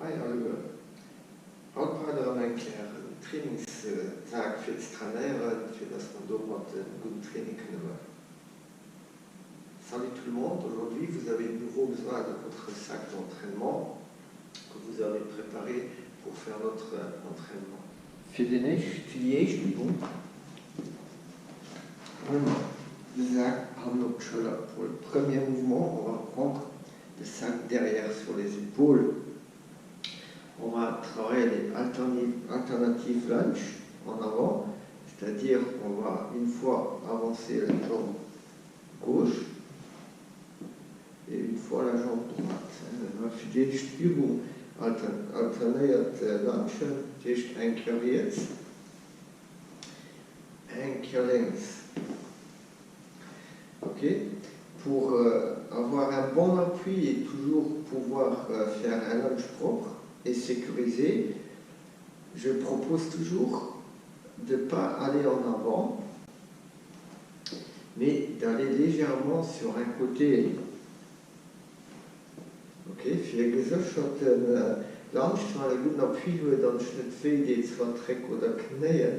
Haut war ein Trainingstag für das Trainieren, für das man dort ein gutes Training können. Salut tout le monde, aujourd'hui vous avez de nouveau besoin de votre sac d'entraînement que vous avez préparé pour faire notre entraînement. Für die nächste Übung pour le premier mouvement, on va prendre le sac derrière sur les épaules. On va travailler les alternatives lunge en avant, c'est-à-dire on va une fois avancer la jambe gauche et une fois la jambe droite. Für die Übung alterniert lunge, just un keer rechts, un keer links. Ok. Pour avoir un bon appui et toujours pouvoir faire un lunge propre et sécurisé, je propose toujours de ne pas aller en avant, mais d'aller légèrement sur un côté. Ok, für gesagt een lunge, terwijl ik goed appui wil, dan niet veel iets van trek oder knieën.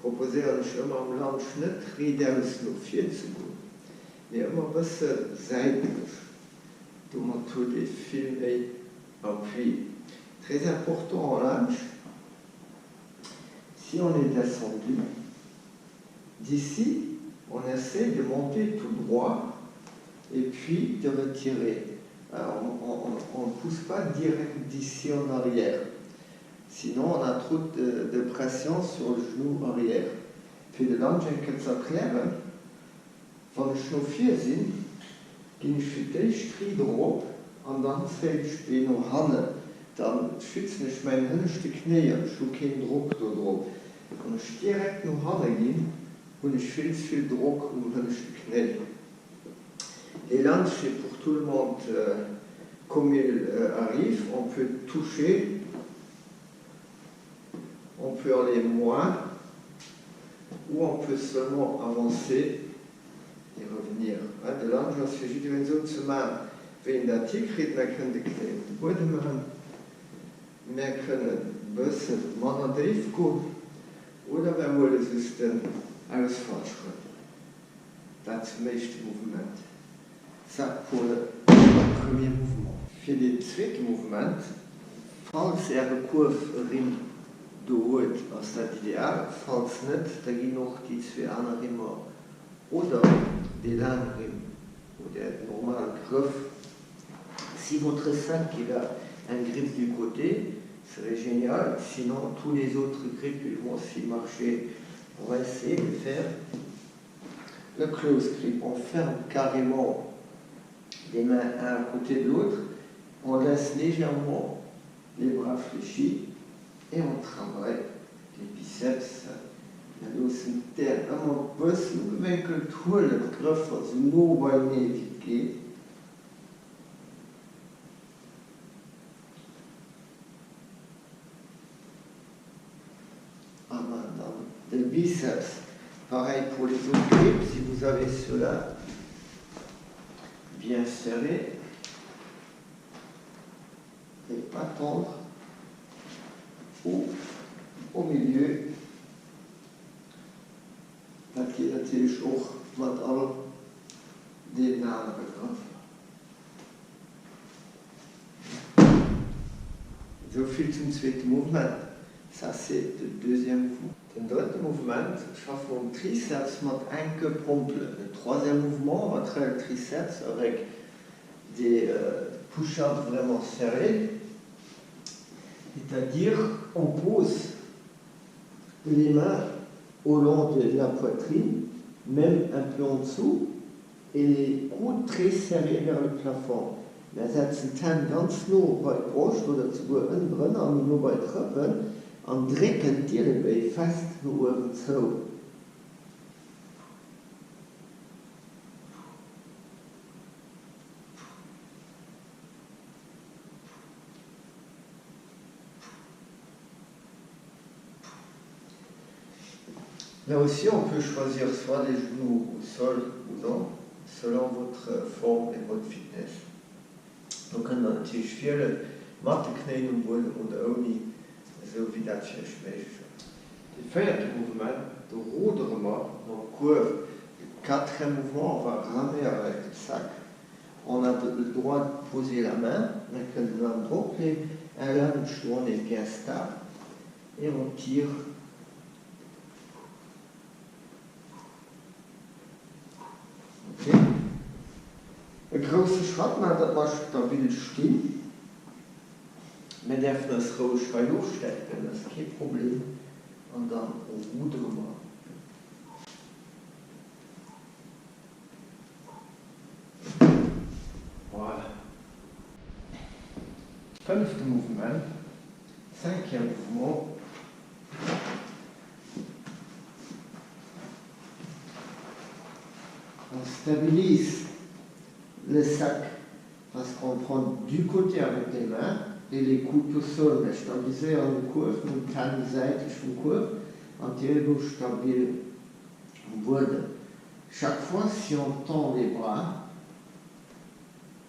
Proposeer ich immer am lunge nicht riedelns nur viel zu gut. Mais immer ein bisschen seitlich. Du machst viel mehr appui. Très important en lunge, si on est descendu, d'ici, on essaie de monter tout droit et puis de retirer. Alors, on ne pousse pas direct d'ici en arrière, sinon on a trop de pression sur le genou arrière. Für die lunge zu erklären, wenn ich noch 4 sind, gehe ich für den Strich drauf und dann fällt ich noch Hand. Dann schütze ich meine hinterste Knie, ich habe keinen Druck da drauf. Wenn ich direkt nach vorne gehe, habe ich viel Druck um hinterste Knie. Les lunges, c'est pour tout le monde, comme il arrive, on peut toucher, on peut aller moins, ou on peut seulement avancer et revenir. De lunge, als je iedereen zo te maken, wenn der Tick dan können die Knie de Boden machen. Wir können bisschen machen Drift gehen oder wir wollen es dann ausfallen. Das ist das nächste Movement. Ça pour le premier mouvement. Für den zweiten Movement, falls eine Kurve rein durch ist das ideal, falls nicht, dann gehen noch die 2 anderen immer oder die langen Rim oder der normale Griff. Si votre sac il a un grip du côté, serait génial, sinon tous les autres grips ils vont aussi marcher. On va essayer de faire le close grip. On ferme carrément les mains un à côté de l'autre, on laisse légèrement les bras fléchis et on travaille les biceps. La losinter, immer ein bisschen gewinkelt holen, den Griff, also nur bei mir geht. Le biceps, pareil pour les autres grips, si vous avez cela bien serré et pas tendre, ou au milieu, das geht natürlich auch mit all den Namen begriffen. So viel zum zweiten Mouvement. Ça c'est le deuxième mouvement. Le deuxième mouvement, chauffe mon triceps mit un que pompe. Le troisième mouvement, on va travailler le triceps avec des push-ups vraiment serrés. C'est-à-dire, on pose les mains au long de la poitrine, même un peu en dessous, et les coudes très serrés vers le plafond. Wir setzen dann ganz nur bei Brust oder sogar innen drin, aber nur bei Treppen. Und drücken die dabei fest nach oben zu. Là aussi, on peut choisir soit les genoux au sol ou non, selon votre forme et votre fitness. Donc, on a natürlich viele mit den Knien und Wohl und ohne, so wie das schlecht möglich ist. Das vierte Mouvement, der ruderen wir dans le cours. Le quatrième mouvement, on va ramer avec le sac. On a le droit de poser la main, avec le l'endroit, et là, on est bien stable, et on tire. Okay. Ein grosser Schritt, man das mal stabil stehen. Wir dürfen das ruhig frei aufstecken, das ist kein Problem. Und dann rudern wir. Voilà. Fünfte Mouvement. Cinquième mouvement. On stabilise le sac parce qu'on prend du côté avec les mains et les coudes au sol. Wir stabilisieren die Kurve mit Tanne seitlich vom Kurve und die Ellbogen stabil am Boden. Chaque fois, si on tend les bras,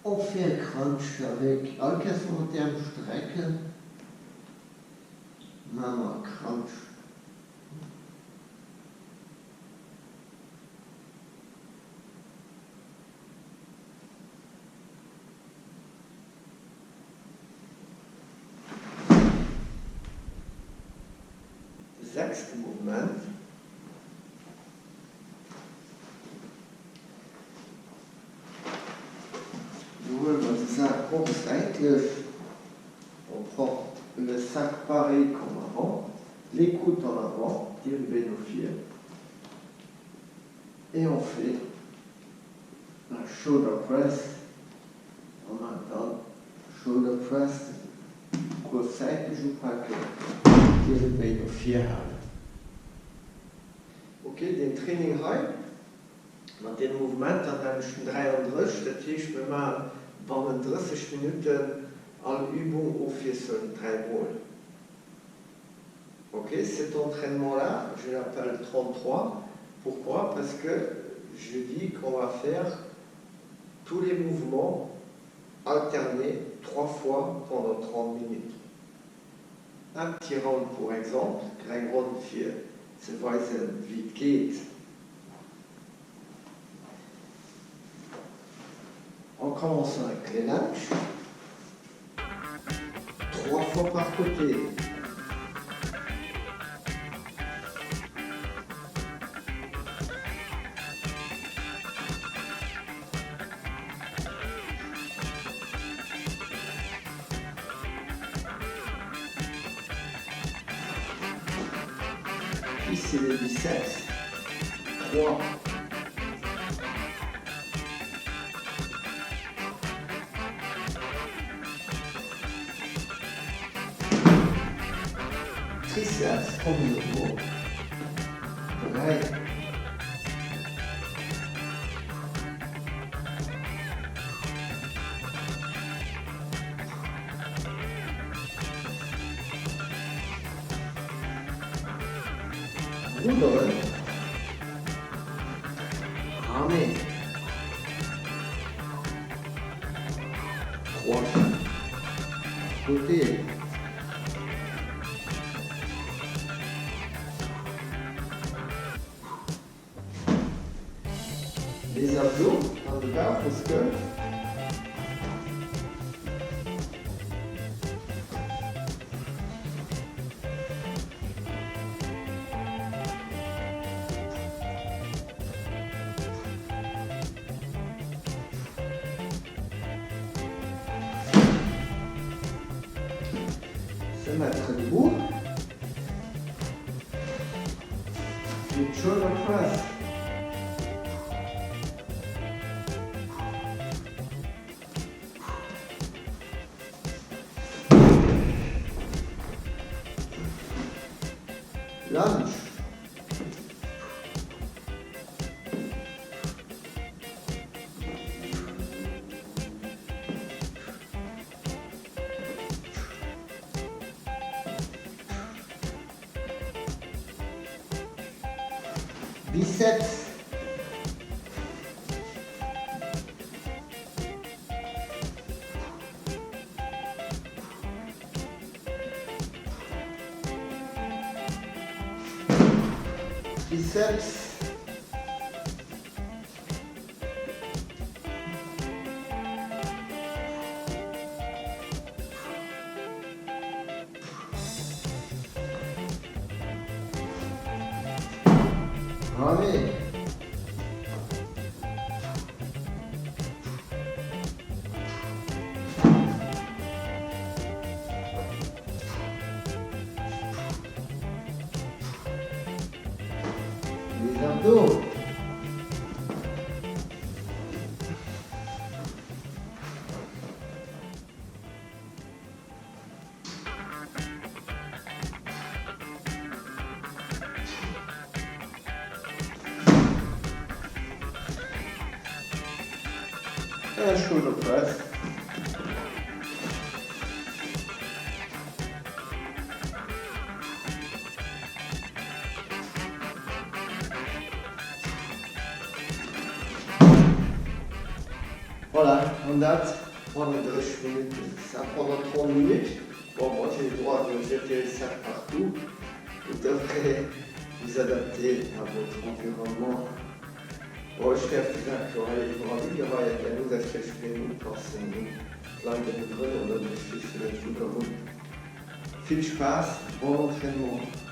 on fait un crunch avec Alkasson terme strecken, machen wir Crunch. Sechste Mouvement. On prend le sac pareil comme avant, les coudes en avant, dérivés nos pieds, et on fait la shoulder press en même temps. Shoulder press, quoi seitlich ou pas que dérivés nos pieds. Ok, den Training heute, mit dem Movement an einem 33, das heißt, wir machen pendant 30 Minuten en Übung auf 3 Mal. Ok, cet entraînement-là, je l'appelle 33. Pourquoi? Parce que je dis qu'on va faire tous les mouvements alternés 3 fois pendant 30 minutes. Un petit round, pour exemple, kein Round für zu weisen, wie es geht. On commence avec les lunges, 3 fois par côté. Puis c'est les biceps, 3. Triceps comme le dos. Pareil. Rudern. Ramer. 3. Côté. Les abdos dans le bas parce que se mettre debout. Une shoulder press. Lunge. Biceps. triceps. Allez. Les abdos. Un shoulder press. Voilà, on date pendant 2 minutes, ça prendra 30 minutes. Bon, moi j'ai le droit de jeter le sac partout. Vous devrez vous adapter à votre environnement. Wo ich der ja nur das Verstehen passen. Lange drin oder nicht, viel Spaß, bon entraînement.